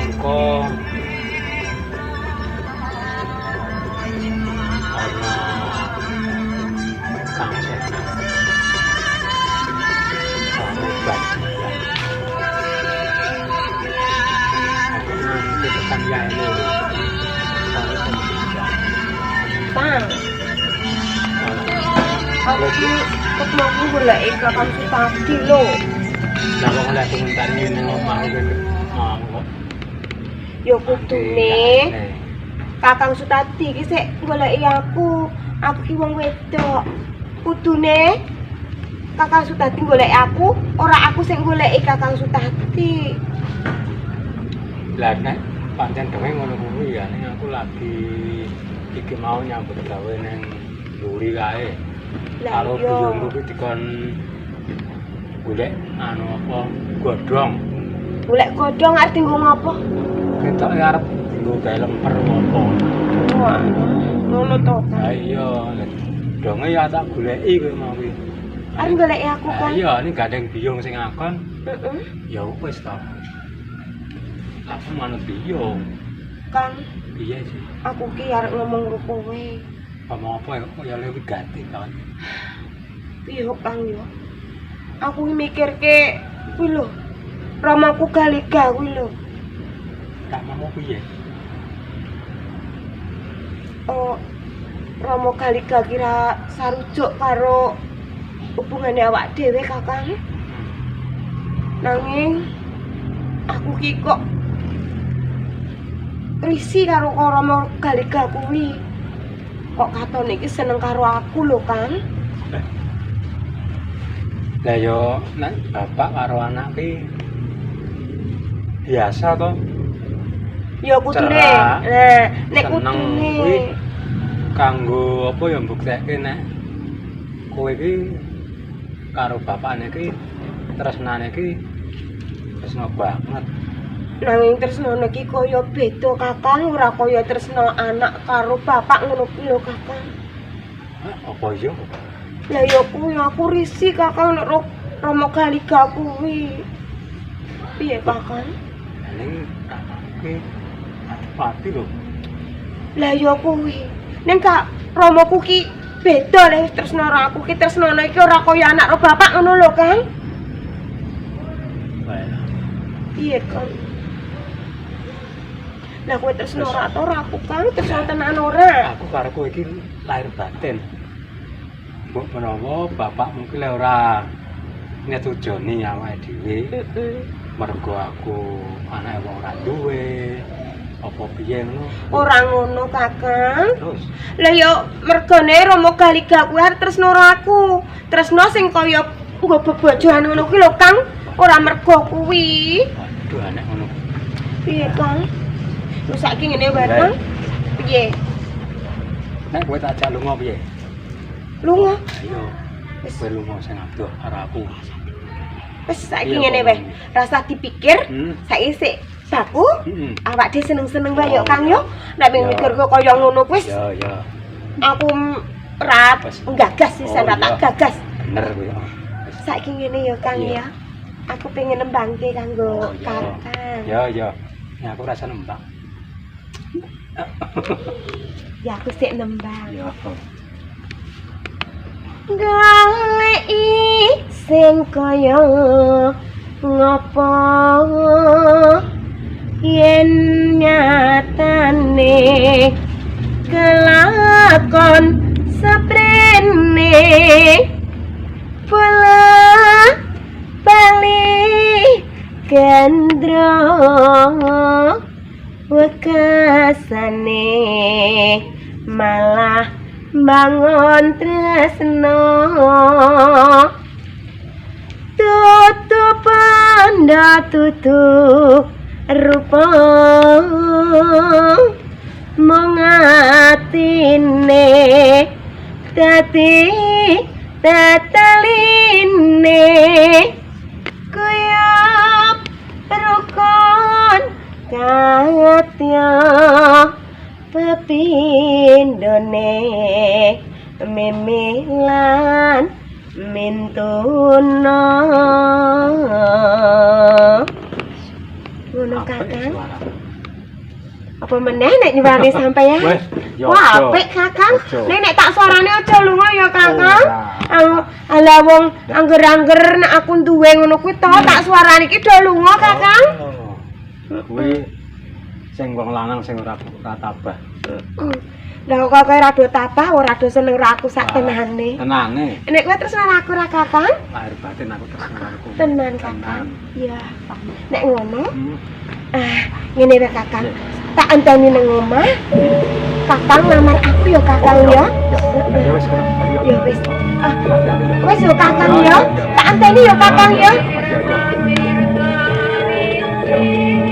mongko ana kang seneng obat aku tekan yae lho Bang. Aku ketemu golek Kakang Sutadi lho. lah kok lek komentar ngene omah kok Ya kudune Kakang Sutadi iki sik goleki aku. Aku ki wong wedok. Kudune Kakang Sutadi goleki aku, ora aku sing goleki Kakang Sutadi. lah nek pancen dhewe ngono kuwi ya ning aku lagi iki mau nyambut gawe ning mburi kae karo biyungku kuwi dikon golek anu apa godhong Golek godhong arep dienggo ngopo? ketok arep dienggo gawe lemper apa Wah, ngono to. ha iya donge ya tak goleki kowe mau kuwi Arep goleki aku kan. iya ini gandeng biyung sing akon Heeh. ya wis to aku manut biyung Kang, piye sih aku ki arep ngomong karo kowe. ngomong apa ya lebih ganti kan Piye Kang yo? Aku mikirke kuwi lho. Ramaku Galiga kuwi lho. tak mau piye Oh, Rama Galiga kira sarujuk karo hubungane awak dhewe Kakang. Nanging aku ki kok risi karo Rama Galiga kuwi. Kok katone iki seneng karo aku lho, Kang. Lah yo nek bapak karo anak ki biasa to. Ya kudune. Cerak, Nah, nek seneng kudune kuwi kanggo apa ya mbuktekke nek kowe iki karo bapakne ki tresnane ki tresno banget. nanging tresnane iki kaya beda Kakang, ora kaya tresno anak karo bapak ngono kuwi lho Kakang. Hah, apa iya? Lah ya kuwi aku risih Kakang nek Rama Galiga kuwi. Piye Kakang? Ning ki pati lho. Lah ya kuwi. Ning Kak Ramaku ki beda le tresno karo aku ki tresnane iki ora kaya anak karo bapak ngono lho Kang. Bae. Piye Kang? Lah kowe tresno ora to ora aku Kang, tresno tenan ora. Aku karo kowe iki lahir batin. Mbok menawa bapak mungkin lek ora nyetujoni awake dhewe Heeh. mergo aku anake wong ora duwe apa piye ngono. Ora ngono Kakang. Terus Lah ya mergane Rama Galiga kuwi arep tresno karo aku. Tresno sing kaya nggo bebojoan ngono kuwi lho Kang. Ora mergo kuwi. aduh anek ngono. Piye Kang? Terus saiki ngene wae Kang. Piye? Nek kowe tak ajak lunga piye? Lunga. Ayo. Wis kowe lunga sing adoh karo aku. Wis saiki Iya, ngene Kang. wae. Rasa dipikir, saiki sik baku. Heeh. Awak dhewe seneng-seneng wae yo Oh, Kang yo. Nek iya. mikir kaya ngono kuwi Ya ya. aku ora Wes. nggagas sisan Oh, tak iya. gagas. Bener kowe. Saiki ngene ya Kang Iya. ya. Aku pengen nembangke kanggo Oh, iya. Kakang. Ya ya. Ya aku rasa nembang. Ya aku sik nembang. Ya. Goleki sing kaya ngopo yen nyatane kelakon seprene bola bali gendro wekasane malah bangun tresno tutup panda tutup rupa mengatine dadi tataline kuyup rukun katya pepindone mimilan mintuna Ngono Apik Kakang. suaramu. Apa meneh nek nyuwani sampeyan? Wes, ya Wah, aja. apik Kakang. Aja. Nek tak suarane aja lunga ya Kakang. Ora. Ala wong angger-angger nek aku duwe ngono kuwi to tak suarane iki do lunga Kakang. Kuwi sing wong lanang sing ora tabah. Lah kok kowe rada tabah ora do seneng karo aku sak tenane. Tenane. Nek kowe tresnan aku ra Kakang? Lahir batin aku tersenengku. Tenan Kakang. Iya. Nek ngono, Hmm. ngene wae Kakang. Tak enteni nang omah. Kakang ngamar aku ya Kakang ya. Ya wis. Ya wis. Wis yo Kakang ya. Tak enteni ya Kakang ya. Ya.